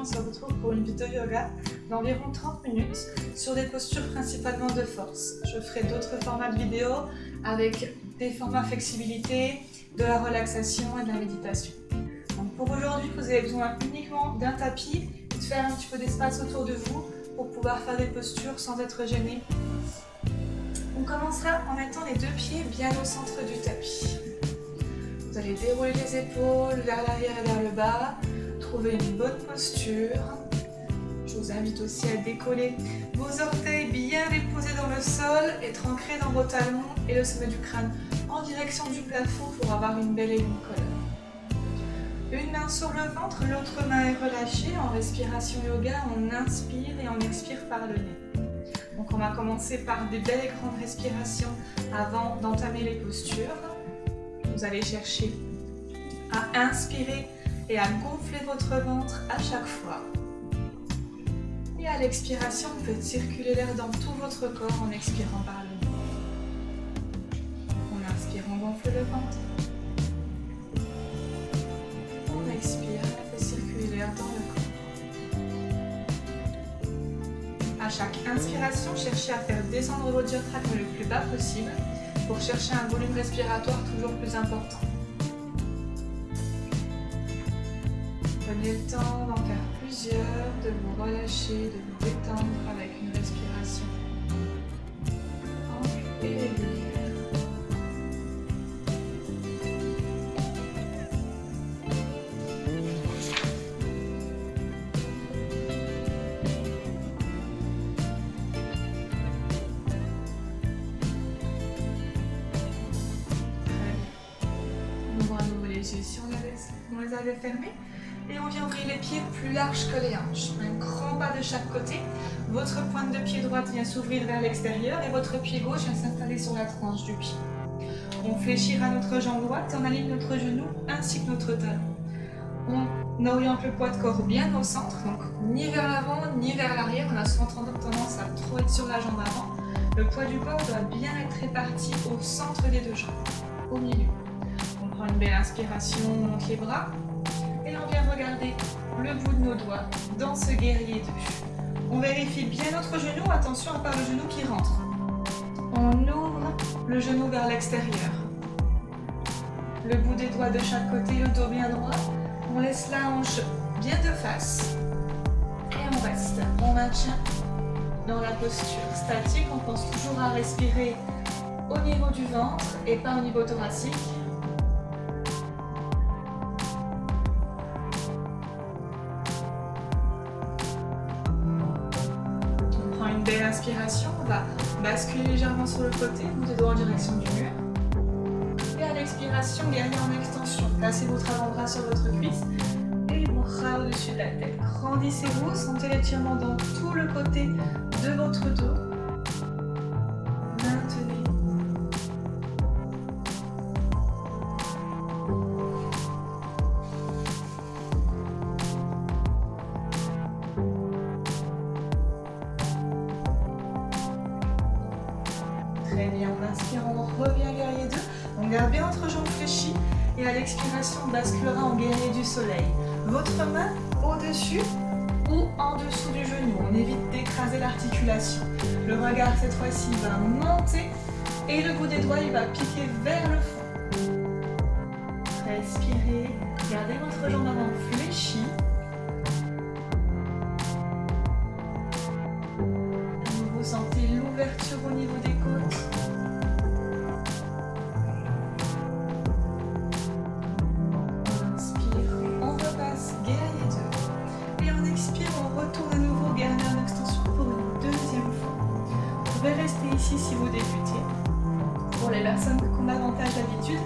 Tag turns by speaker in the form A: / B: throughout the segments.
A: on se retrouve pour une vidéo yoga d'environ 30 minutes sur des postures principalement de force. Je ferai d'autres formats de vidéos avec des formats flexibilité, de la relaxation et de la méditation. Donc pour aujourd'hui, vous avez besoin uniquement d'un tapis et de faire un petit peu d'espace autour de vous pour pouvoir faire des postures sans être gêné. On commencera en mettant les deux pieds bien au centre du tapis. Vous allez dérouler les épaules vers l'arrière et vers le bas, trouver une bonne posture. Je vous invite aussi à décoller vos orteils bien déposés dans le sol, être ancrés dans vos talons et le sommet du crâne en direction du plafond pour avoir une belle et longue colonne. Une main sur le ventre, l'autre main est relâchée. En respiration yoga, on inspire et on expire par le nez. Donc on va commencer par des belles et grandes respirations avant d'entamer les postures. Vous allez chercher à inspirer et à gonfler votre ventre à chaque fois. Et à l'expiration, vous faites circuler l'air dans tout votre corps en expirant par le nez. On inspire, on gonfle le ventre. On expire, on fait circuler l'air dans le corps. À chaque inspiration, cherchez à faire descendre votre diaphragme le plus bas possible pour chercher un volume respiratoire toujours plus important. Prenez le temps d'en faire plusieurs, de vous relâcher, de vous détendre avec une respiration ample et régulière. Si on les avait fermés et on vient ouvrir les pieds plus larges que les hanches. Un grand pas de chaque côté. Votre pointe de pied droite vient s'ouvrir vers l'extérieur et votre pied gauche vient s'installer sur la tranche du pied. On fléchira notre jambe droite et on aligne notre genou ainsi que notre talon. On oriente le poids de corps bien au centre, donc ni vers l'avant ni vers l'arrière. On a souvent tendance à trop être sur la jambe avant. Le poids du corps doit bien être réparti au centre des deux jambes, au milieu. Une belle inspiration, on monte les bras et on vient regarder le bout de nos doigts dans ce guerrier 2. On vérifie bien notre genou, attention à pas le genou qui rentre. On ouvre le genou vers l'extérieur. Le bout des doigts de chaque côté, le dos bien droit. On laisse la hanche bien de face et on reste. On maintient dans la posture statique, on pense toujours à respirer au niveau du ventre et pas au niveau thoracique. Belle inspiration, on va basculer légèrement sur le côté, bout des doigts en direction du mur. Et à l'expiration, guerrier en extension. Placez votre avant-bras sur votre cuisse et les bras au-dessus de la tête. Grandissez-vous, sentez l'étirement dans tout le côté de votre dos. Maintenez. Très bien, on inspire, on revient guerrier 2. On garde bien notre jambe fléchie et à l'expiration, on basculera en guerrier du soleil. Votre main au-dessus ou en dessous du genou. On évite d'écraser l'articulation. Le regard cette fois-ci va monter et le bout des doigts il va piquer vers le fond. Respirez, gardez votre jambe avant fléchie. Vous sentez l'ouverture au niveau des côtes. On inspire, on repasse guerrier 2. Et on expire, on retourne à nouveau guerrier en extension pour une deuxième fois. Vous pouvez rester ici si vous débutez. Pour les personnes qui ont davantage d'habitude,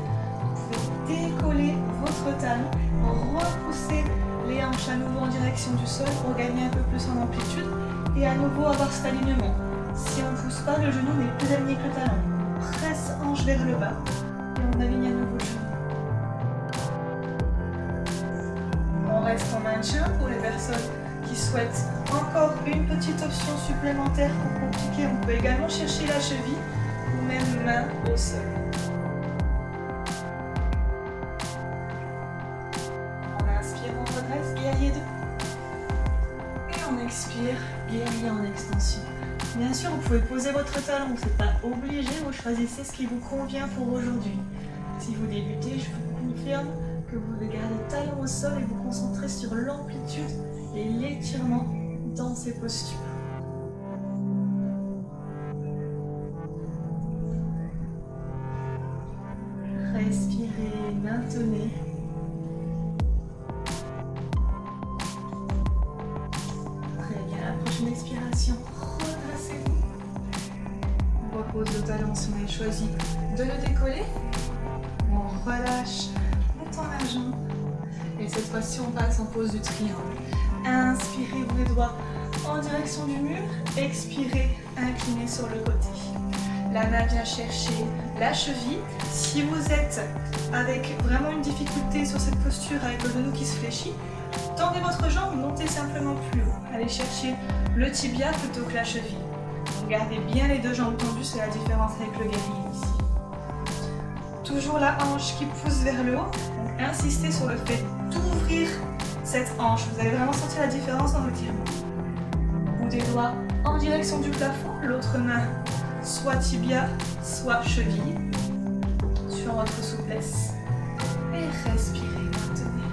A: vous pouvez décoller votre talon, repousser les hanches à nouveau en direction du sol pour gagner un peu plus en amplitude et à nouveau avoir cet alignement. Si on ne pousse pas, le genou n'est plus aligné que le talon. On presse hanche vers le bas et on aligne à nouveau le genou. On reste en maintien pour les personnes qui souhaitent encore une petite option supplémentaire pour compliquer. On peut également chercher la cheville ou même main au sol. On inspire, on redresse, guerrier 2. et en extension. Bien sûr, vous pouvez poser votre talon, vous n'êtes pas obligé, vous choisissez ce qui vous convient pour aujourd'hui. Si vous débutez, je vous confirme que vous devez garder le talon au sol et vous concentrer sur l'amplitude et l'étirement dans ces postures. Respirez, maintenez. Très bien, la prochaine expiration, redressez-vous. On repose le talon si on a choisi de le décoller. On relâche, on tend la jambe. Et cette fois-ci, on passe en pose du triangle. Inspirez, ouvrez les doigts en direction du mur. Expirez, inclinez sur le côté. La main vient chercher la cheville. Si vous êtes avec vraiment une difficulté sur cette posture avec le genou qui se fléchit, tendez votre jambe, montez simplement plus haut. Allez chercher le tibia plutôt que la cheville. Gardez bien les deux jambes tendues, c'est la différence avec le guerrier ici. Toujours la hanche qui pousse vers le haut. Donc insistez sur le fait d'ouvrir cette hanche. Vous allez vraiment sentir la différence dans l'étirement. Bout des doigts en direction du plafond, l'autre main soit tibia, soit cheville, sur votre souplesse. Et respirez, maintenez.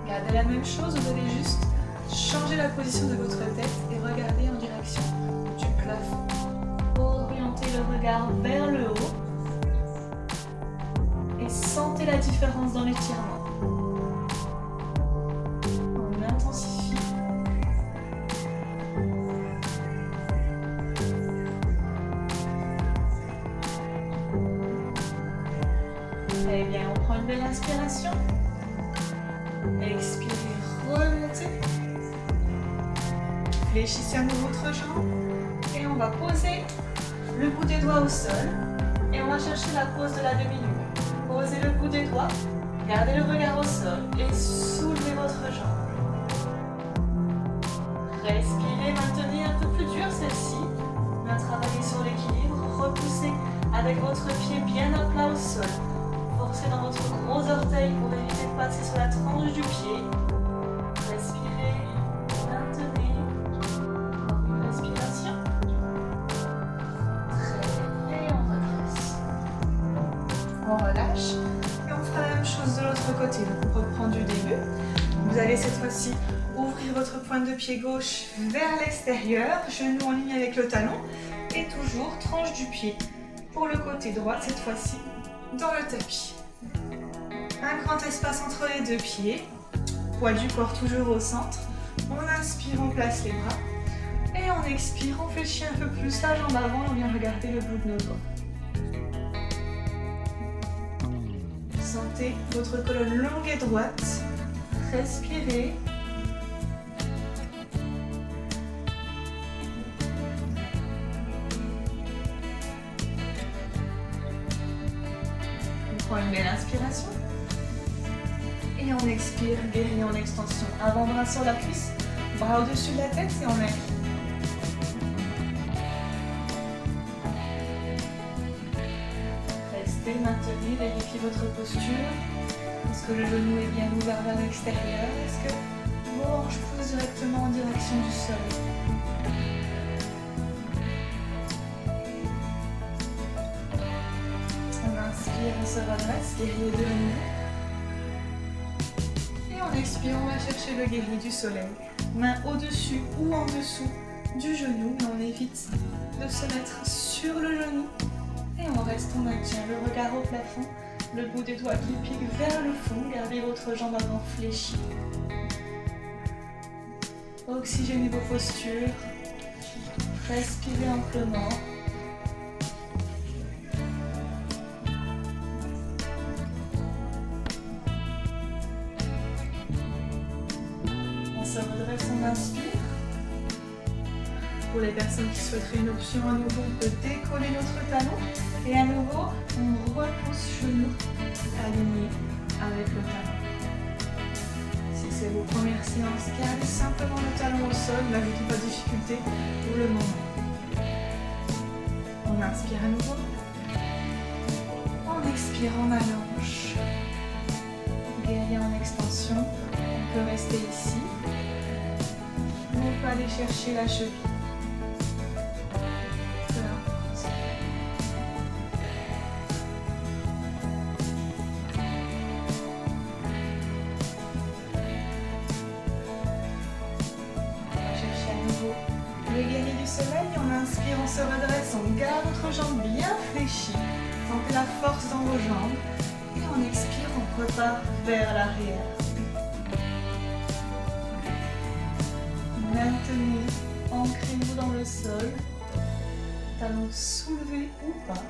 A: Gardez la même chose, vous allez juste changer la position de votre tête et regarder en direction du plafond. Orientez le regard vers le haut. Sentez la différence dans l'étirement. On intensifie. Très bien, on prend une belle inspiration. Expirez, remontez. Fléchissez à nouveau votre jambe. Et on va poser le bout des doigts au sol. Et on va chercher la pose de la demi-lune. Posez le bout des doigts, gardez le regard au sol et soulevez votre jambe. Respirez, maintenez un peu plus dur celle-ci. Bien travailler sur l'équilibre, repoussez avec votre pied bien à plat au sol. Forcez dans votre gros orteil pour éviter de passer sur la tranche du pied. Respirez, maintenez. Encore une respiration. Très bien, et on redresse. On relâche et on fera la même chose de l'autre côté. Donc on reprend du début. Vous allez cette fois-ci ouvrir votre pointe de pied gauche vers l'extérieur, genou en ligne avec le talon et toujours tranche du pied pour le côté droit cette fois-ci dans le tapis. Un grand espace entre les deux pieds, poids du corps toujours au centre. On inspire, on place les bras et on expire, on fléchit un peu plus la jambe avant et on vient regarder le bout de nos doigts. Sentez votre colonne longue et droite. Respirez. On prend une belle inspiration. Et on expire, guéri en extension. Avant-bras sur la cuisse, bras au-dessus de la tête et on incline. Maintenez, vérifiez votre posture. Est-ce que le genou est bien ouvert vers l'extérieur? Est-ce que vos hanches poussent directement en direction du sol? On inspire, on se redresse, guerrier de nouveau. Et on expire, on va chercher le guerrier du soleil. Main au-dessus ou en dessous du genou, mais on évite de se mettre sur le genou. Et on reste, on maintient le regard au plafond, le bout des doigts qui pique vers le fond, gardez votre jambe avant fléchie. Oxygénez vos postures, respirez amplement. On se redresse, on inspire. Pour les personnes qui souhaiteraient une option à nouveau, on peut décoller notre talon. Et à nouveau, on repousse genou aligné avec le talon. Si c'est vos premières séances, gardez simplement le talon au sol, n'ajoutez pas de difficulté pour le moment. On inspire à nouveau. expire, on allonge. Guerrier en extension. On peut rester ici. On peut aller chercher la cheville. Peu importe. On va chercher à nouveau le guerrier du soleil. On inspire, on se redresse, on garde notre jambe bien fléchie. Sentez la force dans vos jambes. Et on expire, on repart vers l'arrière. Maintenez, ancrez-vous dans le sol. Talons soulevés ou pas.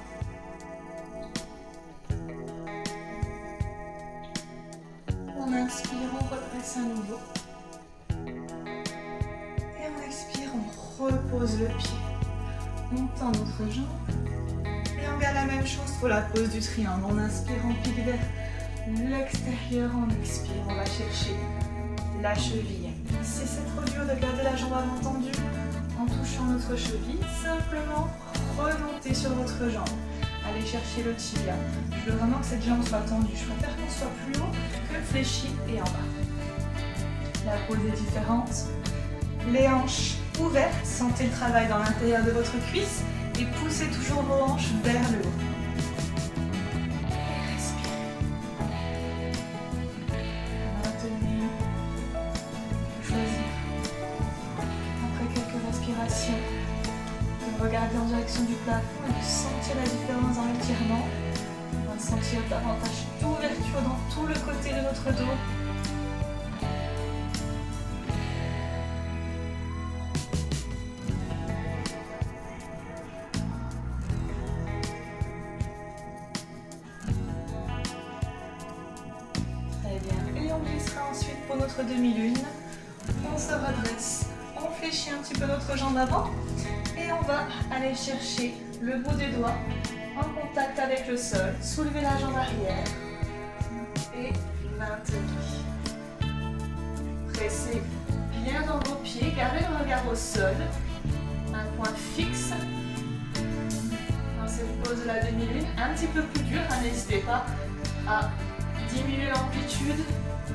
A: On inspire, on redresse à nouveau. Et on expire, on repose le pied. On tend notre jambe. Et on garde la même chose pour la pose du triangle. On inspire, on pique vers l'extérieur, on expire, on va chercher la cheville. Si c'est trop dur de garder la jambe avant tendue, en touchant notre cheville, simplement remontez sur votre jambe. Allez chercher le tibia. Je veux vraiment que cette jambe soit tendue. Je préfère qu'on soit plus haut que fléchi et en bas. La pose est différente. Les hanches ouvertes, sentez le travail dans l'intérieur de votre cuisse et poussez toujours vos hanches vers le haut. Et respirez. Maintenez. Choisir. Après quelques respirations, de regarder en direction du plafond et de sentir la différence dans l'étirement. On va sentir davantage d'ouverture dans tout le côté de notre dos. Pour notre demi-lune, on se redresse, on fléchit un petit peu notre jambe avant et on va aller chercher le bout des doigts en contact avec le sol. Soulevez la jambe arrière et maintenez. Pressez bien dans vos pieds, gardez le regard au sol, un point fixe. Dans cette pose de la demi-lune, un petit peu plus dur, n'hésitez pas à diminuer l'amplitude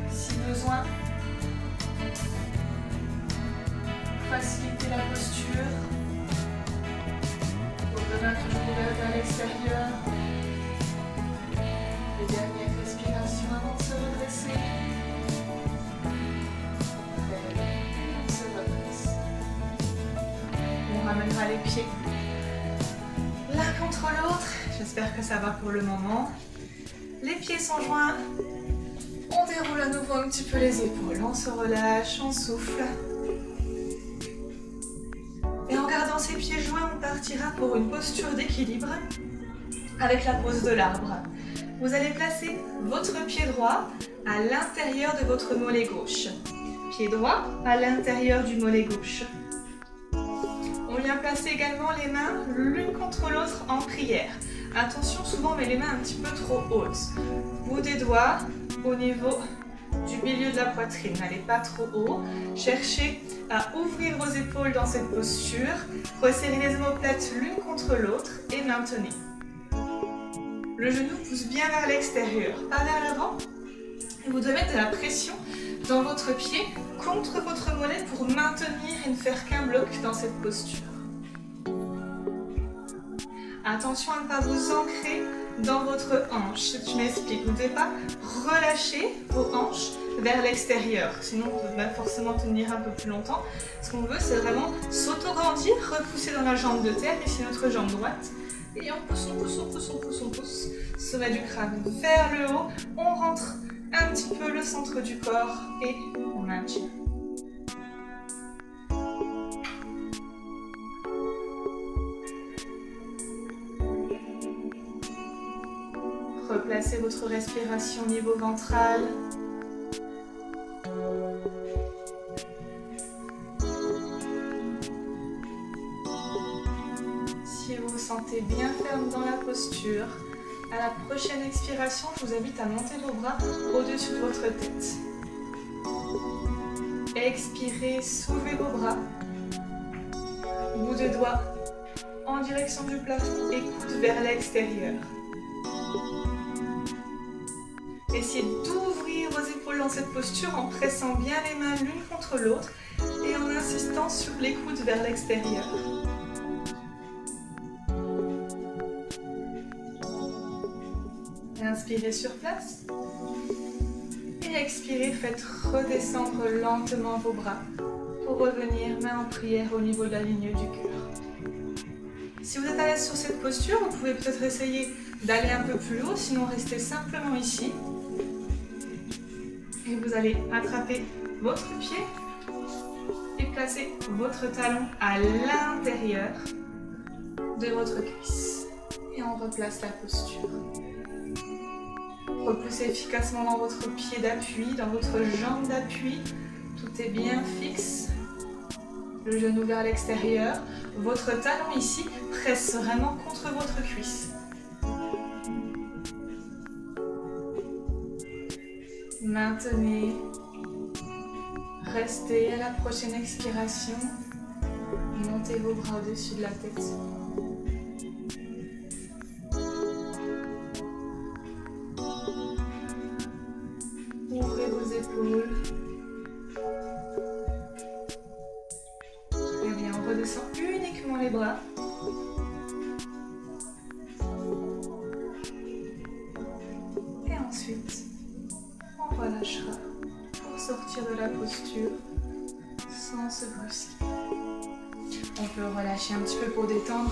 A: si besoin, faciliter la posture, vos mains toujours ouvertes vers l'extérieur, les dernières respirations avant de se redresser, on se redresse, on ramènera les pieds l'un contre l'autre, j'espère que ça va pour le moment, les pieds sont joints. On déroule à nouveau un petit peu les épaules, on se relâche, on souffle. Et en gardant ses pieds joints, on partira pour une posture d'équilibre avec la pose de l'arbre. Vous allez placer votre pied droit à l'intérieur de votre mollet gauche. Pied droit à l'intérieur du mollet gauche. On vient placer également les mains l'une contre l'autre en prière. Attention, souvent on met les mains un petit peu trop hautes. Bout des doigts au niveau du milieu de la poitrine. N'allez pas trop haut. Cherchez à ouvrir vos épaules dans cette posture. Resserrez les omoplates l'une contre l'autre et maintenez. Le genou pousse bien vers l'extérieur, pas vers l'avant. Et vous devez mettre de la pression dans votre pied contre votre mollet pour maintenir et ne faire qu'un bloc dans cette posture. Attention à ne pas vous ancrer dans votre hanche. Je m'explique, vous ne devez pas relâcher vos hanches vers l'extérieur. Sinon, vous devez forcément tenir un peu plus longtemps. Ce qu'on veut, c'est vraiment s'auto-grandir, repousser dans la jambe de terre, ici notre jambe droite. Et on pousse, on pousse, on pousse, on pousse, on pousse. Sommet du crâne vers le haut. On rentre un petit peu le centre du corps et on maintient. Replacez votre respiration au niveau ventral. Si vous vous sentez bien ferme dans la posture, à la prochaine expiration, je vous invite à monter vos bras au-dessus de votre tête. Expirez, soulevez vos bras. Bout de doigts en direction du plafond et coude vers l'extérieur. Essayez d'ouvrir vos épaules dans cette posture en pressant bien les mains l'une contre l'autre et en insistant sur les coudes vers l'extérieur. Inspirez sur place et expirez, faites redescendre lentement vos bras pour revenir main en prière au niveau de la ligne du cœur. Si vous êtes à l'aise sur cette posture, vous pouvez peut-être essayer d'aller un peu plus haut, sinon restez simplement ici. Et vous allez attraper votre pied et placer votre talon à l'intérieur de votre cuisse. Et on replace la posture. Repoussez efficacement dans votre pied d'appui, dans votre jambe d'appui. Tout est bien fixe. Le genou vers l'extérieur. Votre talon ici presse vraiment contre votre cuisse. Maintenez. Restez à la prochaine expiration. Montez vos bras au-dessus de la tête. Ouvrez vos épaules. Très bien, on redescend uniquement les bras. Et ensuite, on relâchera pour sortir de la posture sans se brusquer. On peut relâcher un petit peu pour détendre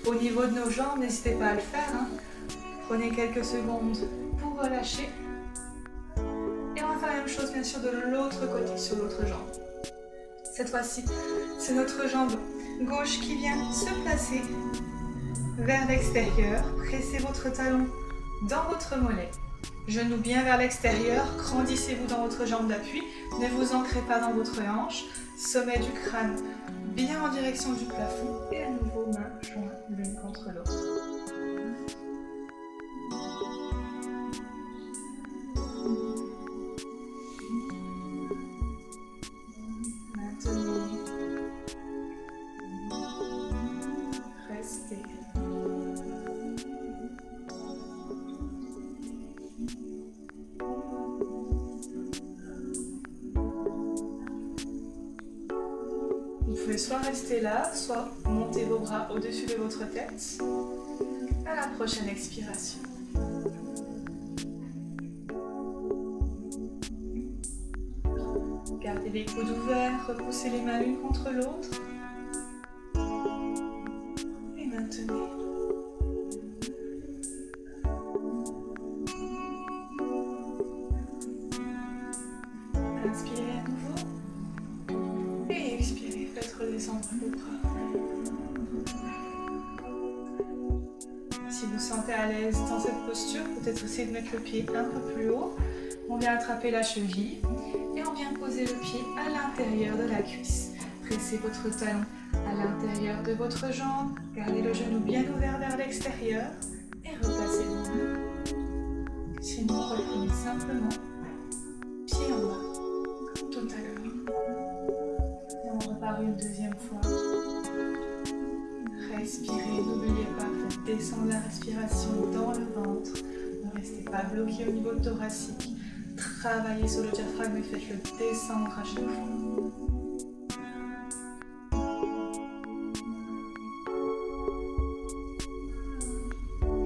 A: au niveau de nos jambes, n'hésitez pas à le faire. Prenez quelques secondes pour relâcher. Et on va faire la même chose bien sûr de l'autre côté, sur l'autre jambe. Cette fois-ci, c'est notre jambe gauche qui vient se placer vers l'extérieur. Pressez votre talon dans votre mollet. Genou bien vers l'extérieur, grandissez-vous dans votre jambe d'appui. Ne vous ancrez pas dans votre hanche. Sommet du crâne bien en direction du plafond. Et à nouveau, mains jointes l'une contre l'autre. Vous pouvez soit rester là, soit monter vos bras au-dessus de votre tête à la prochaine expiration. Gardez les coudes ouverts, repoussez les mains l'une contre l'autre et maintenez. Inspirez à nouveau et expirez, faites redescendre vos bras. Si vous sentez à l'aise dans cette posture, peut-être essayer de mettre le pied un peu plus haut. On vient attraper la cheville et on vient poser le pied à l'intérieur de la cuisse. Pressez votre talon à l'intérieur de votre jambe. Gardez le genou bien ouvert vers l'extérieur et replacez vos mains. Sinon, reprenez simplement pied en bas, comme tout à l'heure. Et on repart une deuxième fois. Respirez, n'oubliez pas, faites descendre la respiration dans le ventre. Ne restez pas bloqué au niveau thoracique. Travaillez sur le diaphragme et faites-le descendre à chaque fois.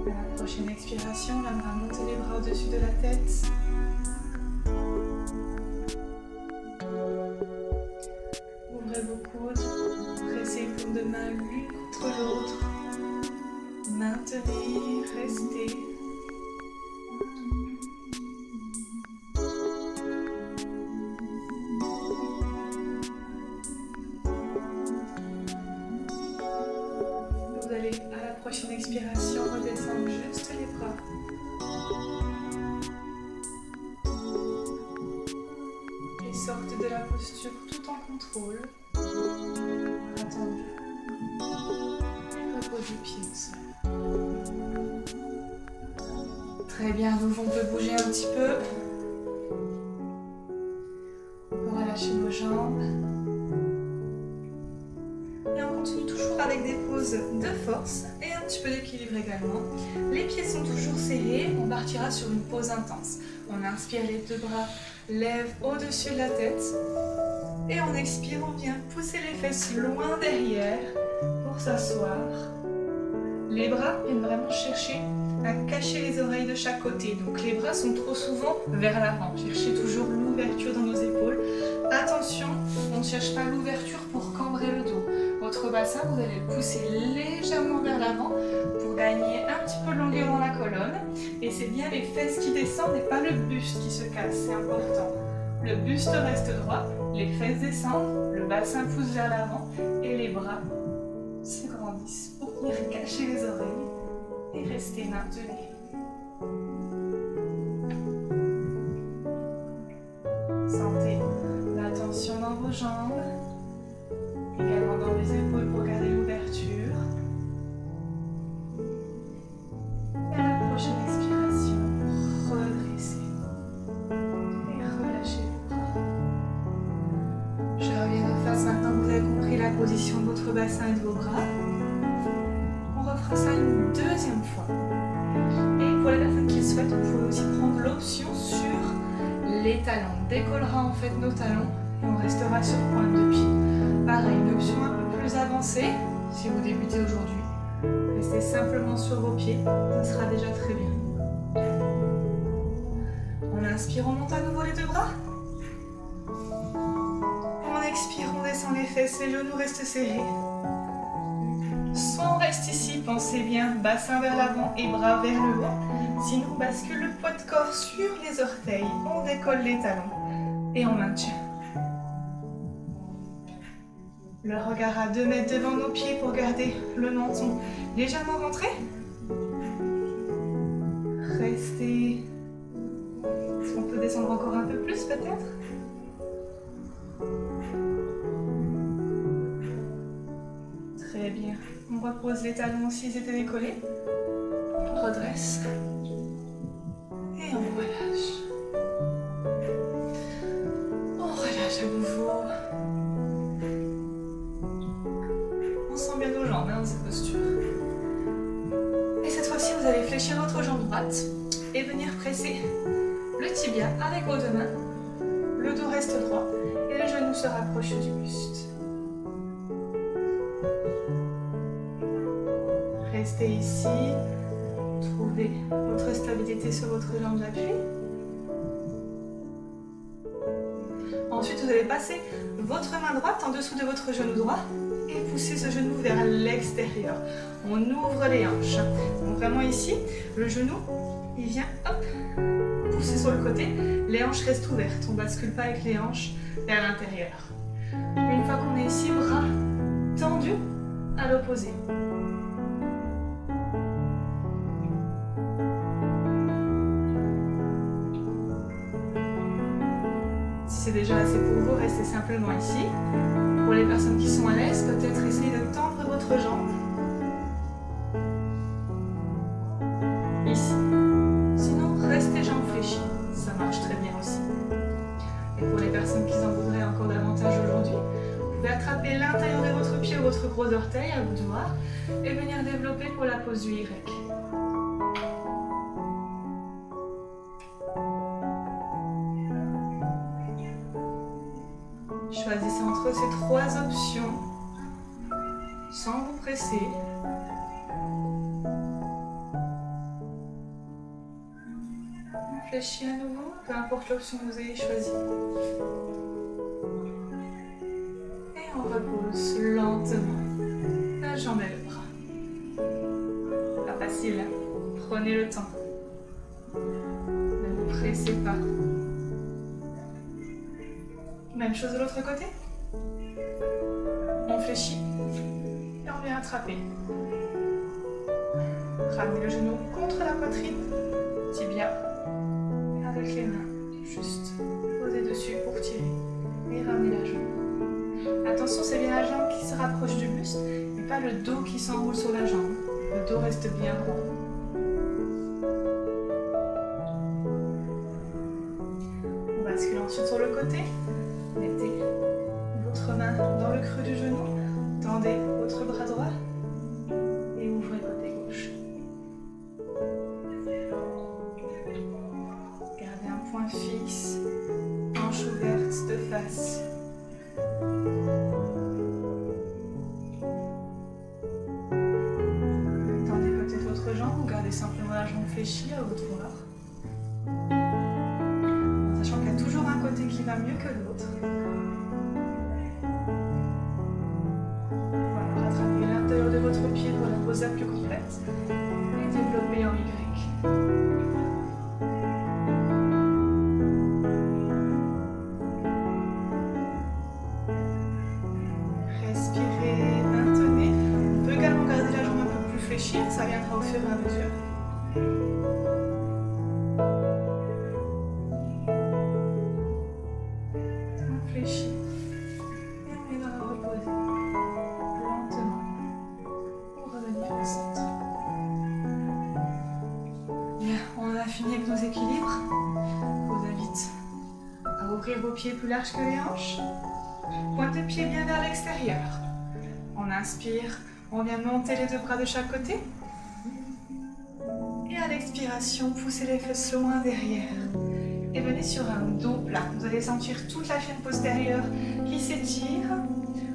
A: À la prochaine expiration, on va monter les bras au-dessus de la tête. Ouvrez vos coudes, pressez les paumes de main l'une contre l'autre. Maintenez, restez. Vous allez à la prochaine expiration redescendre juste les bras. Et sortez de la posture tout en contrôle. Attendu. Repose du pied au sol. Très bien, on peut bouger un petit peu. On peut relâcher nos jambes. Et on continue toujours avec des poses de force et un petit peu d'équilibre également. Les pieds sont toujours serrés, on partira sur une pause intense. On inspire, les deux bras lèvent au-dessus de la tête. Et en expirant, on vient pousser les fesses loin derrière pour s'asseoir. Les bras viennent vraiment chercher à cacher les oreilles de chaque côté. Donc les bras sont trop souvent vers l'avant. Cherchez toujours l'ouverture dans nos épaules. Attention, on ne cherche pas l'ouverture pour cambrer le dos. Votre bassin, vous allez le pousser légèrement vers l'avant pour gagner un petit peu de longueur dans la colonne. Et c'est bien les fesses qui descendent et pas le buste qui se casse, c'est important. Le buste reste droit, les fesses descendent, le bassin pousse vers l'avant et les bras se grandissent pour venir cacher les oreilles et rester maintenus. Sentez la tension dans vos jambes, également dans les épaules pour garder l'ouverture. Et à la prochaine expiration, redressez et relâchez les bras. Je reviens en face maintenant que vous avez compris la position de votre bassin et de vos bras. On refera ça une deuxième fois. Et pour les personnes qui le souhaitent, vous pouvez aussi prendre l'option sur les talons. On décollera en fait nos talons et on restera sur pointe de pied. Pareil, une option un peu plus avancée si vous débutez aujourd'hui. Restez simplement sur vos pieds, ça sera déjà très bien. On inspire, on monte à nouveau les deux bras. On expire, on descend les fesses, les genoux restent serrés. Soit on reste ici, pensez bien, bassin vers l'avant et bras vers le haut. Sinon, on bascule le poids de corps sur les orteils. On décolle les talons et on maintient. Le regard à 2 mètres devant nos pieds pour garder le menton légèrement rentré. Restez. Est-ce qu'on peut descendre encore un peu plus peut-être? Très bien. On repose les talons s'ils étaient décollés. On redresse. Et on relâche. On relâche à nouveau. On sent bien nos jambes dans cette posture. Et cette fois-ci, vous allez fléchir votre jambe droite et venir presser le tibia avec vos 2 mains. Le dos reste droit et le genou se rapproche du buste. Restez ici. Trouvez votre stabilité sur votre jambe d'appui. Ensuite, vous allez passer votre main droite en dessous de votre genou droit et pousser ce genou vers l'extérieur. On ouvre les hanches. Donc vraiment ici, le genou, il vient hop, pousser sur le côté. Les hanches restent ouvertes. On ne bascule pas avec les hanches vers l'intérieur. Une fois qu'on est ici, bras tendus à l'opposé. C'est déjà assez pour vous, restez simplement ici. Pour les personnes qui sont à l'aise, peut-être essayez de tendre votre jambe. Ici. Sinon, restez jambes fléchies. Ça marche très bien aussi. Et pour les personnes qui en voudraient encore davantage aujourd'hui, vous pouvez attraper l'intérieur de votre pied ou votre gros orteil, à vous de voir, et venir développer pour la pose du Y. Choisissez entre ces 3 options, sans vous presser. Fléchissez à nouveau, peu importe l'option que vous ayez choisie. Et on repose lentement la jambe et le bras. Pas facile, prenez le temps. Ne vous pressez pas. Même chose de l'autre côté. On fléchit et on vient attraper. Ramenez le genou contre la poitrine, tibia, et avec les mains, juste posez dessus pour tirer et ramener la jambe. Attention, c'est bien la jambe qui se rapproche du buste, mais pas le dos qui s'enroule sur la jambe. Le dos reste bien droit. On bascule ensuite sur le côté. Mettez votre main dans le creux du genou, tendez votre bras droit et ouvrez côté gauche. Gardez un poing fixe, hanche ouverte de face. Tendez peut-être votre jambe ou gardez simplement la jambe fléchie à votre voir. En sachant qu'il y a toujours un côté qui va mieux que l'autre. Voilà, rattrapez l'intérieur de votre pied pour la pose la plus complète et développez en Y. Respirez, maintenez. On peut également garder la jambe un peu plus fléchie, ça viendra au fur et à mesure. On fléchit et on va reposer lentement pour revenir au centre. Bien, on a fini avec nos équilibres. Je vous invite à ouvrir vos pieds plus larges que les hanches. Pointe de pied bien vers l'extérieur. On inspire, on vient monter les deux bras de chaque côté. Et à l'expiration, poussez les fesses loin derrière. Et venez sur un dos plat. Vous allez sentir toute la chaîne postérieure qui s'étire.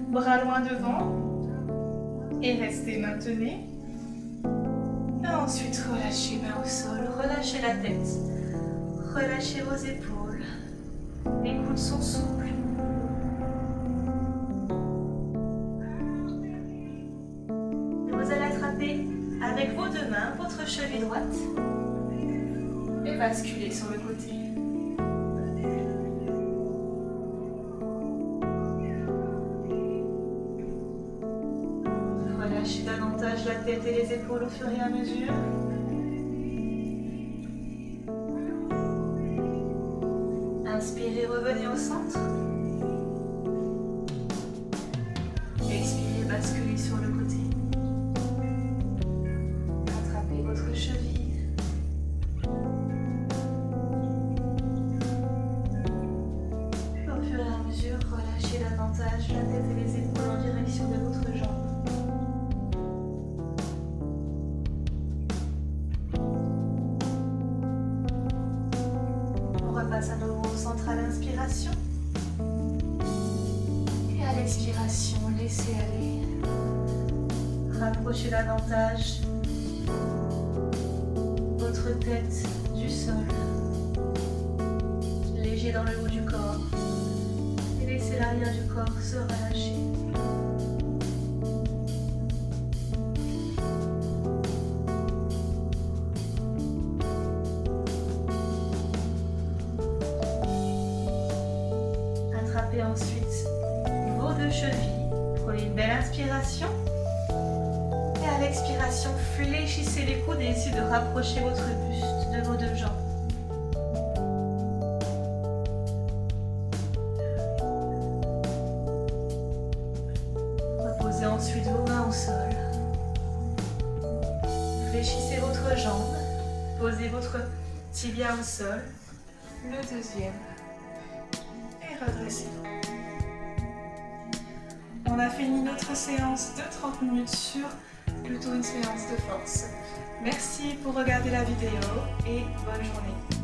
A: Bras loin devant. Et restez maintenus. Et ensuite, relâchez main au sol. Relâchez la tête. Relâchez vos épaules. Les coudes sont souples. Vous allez attraper avec vos deux mains votre cheville droite et basculer sur le côté. Relâchez davantage la tête et les épaules au fur et à mesure. Inspirez, revenez au centre. Expirez, basculez sur le côté. Attrapez votre cheville. Au fur et à mesure, relâchez davantage la tête et les épaules en direction de votre jambe. On repasse à nouveau au centre à l'inspiration. Et à l'expiration, laissez aller. Rapprochez davantage votre tête du sol. Léger dans le haut du corps. Et laissez l'arrière du corps se relâcher. Attrapez ensuite vos deux chevilles. Prenez une belle inspiration. Et à l'expiration, fléchissez les coudes et essayez de rapprocher votre buste de vos deux jambes. Reposez ensuite vos mains au sol. Fléchissez votre jambe. Posez votre tibia au sol. Le deuxième. Et redressez-vous. On a fini notre séance de 30 minutes sur plutôt une séance de force. Merci pour regarder la vidéo et bonne journée.